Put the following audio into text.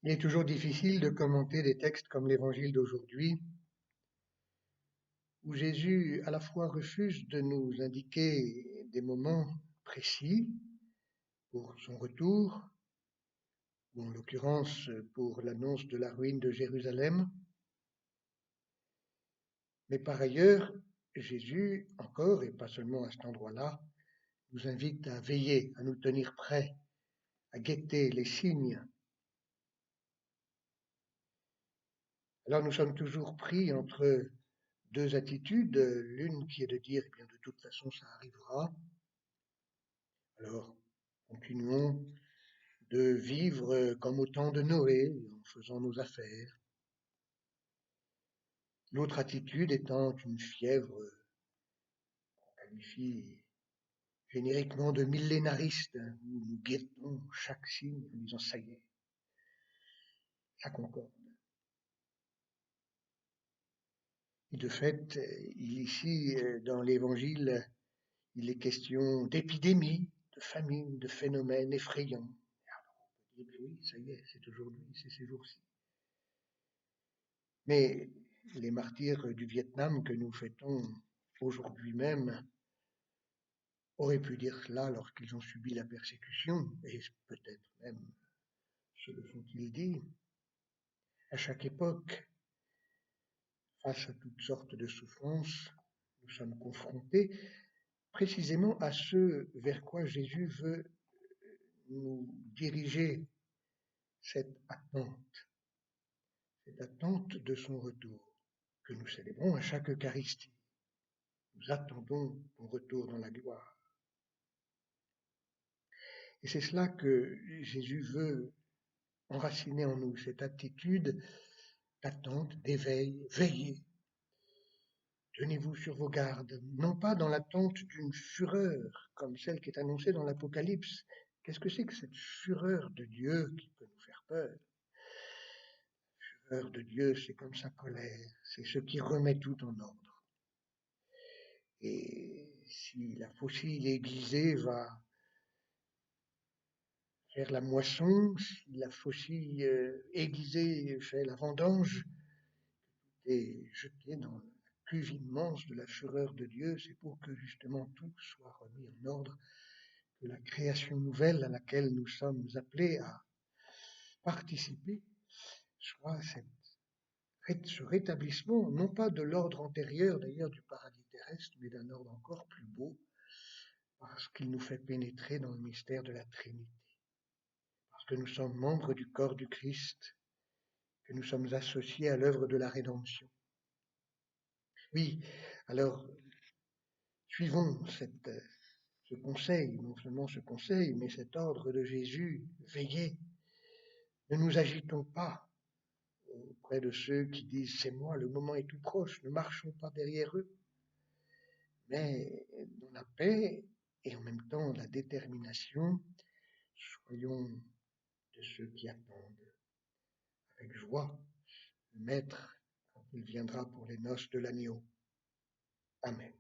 Il est toujours difficile de commenter des textes comme l'Évangile d'aujourd'hui, où Jésus à la fois refuse de nous indiquer des moments précis pour son retour, ou en l'occurrence pour l'annonce de la ruine de Jérusalem, mais par ailleurs, Jésus, encore, et pas seulement à cet endroit-là, nous invite à veiller, à nous tenir prêts, à guetter les signes. Alors nous sommes toujours pris entre deux attitudes, l'une qui est de dire, eh bien, de toute façon, ça arrivera. Alors, continuons de vivre comme au temps de Noé, en faisant nos affaires. L'autre attitude étant une fièvre qu'on qualifie génériquement de millénariste, où nous guettons chaque signe en disant ça y est, ça concorde. Et de fait, ici, dans l'Évangile, il est question d'épidémies, de famines, de phénomènes effrayants. Et puis oui, ça y est, c'est aujourd'hui, c'est ces jours-ci. Mais les martyrs du Vietnam que nous fêtons aujourd'hui même auraient pu dire cela lorsqu'ils ont subi la persécution, et peut-être même se le sont-ils dit. À chaque époque, face à toutes sortes de souffrances, nous sommes confrontés précisément à ce vers quoi Jésus veut nous diriger, cette attente de son retour, que nous célébrons à chaque Eucharistie. Nous attendons ton retour dans la gloire. Et c'est cela que Jésus veut enraciner en nous, cette attitude d'attente, d'éveil, veillez. Tenez-vous sur vos gardes, non pas dans l'attente d'une fureur comme celle qui est annoncée dans l'Apocalypse. Qu'est-ce que c'est que cette fureur de Dieu qui peut nous faire peur? La fureur de Dieu, c'est comme sa colère, c'est ce qui remet tout en ordre. Et si la faucille aiguisée va faire la moisson, si la faucille aiguisée fait la vendange, et jeté dans la cuve immense de la fureur de Dieu, c'est pour que justement tout soit remis en ordre, que la création nouvelle à laquelle nous sommes appelés à participer soit ce rétablissement, non pas de l'ordre antérieur d'ailleurs du paradis terrestre, mais d'un ordre encore plus beau, parce qu'il nous fait pénétrer dans le mystère de la Trinité, parce que nous sommes membres du corps du Christ, que nous sommes associés à l'œuvre de la rédemption. Oui, alors suivons ce conseil, non seulement ce conseil, mais cet ordre de Jésus, veillez, ne nous agitons pas auprès de ceux qui disent c'est moi, le moment est tout proche, ne marchons pas derrière eux, mais dans la paix et en même temps la détermination, soyons de ceux qui attendent avec joie le Maître quand il viendra pour les noces de l'agneau. Amen.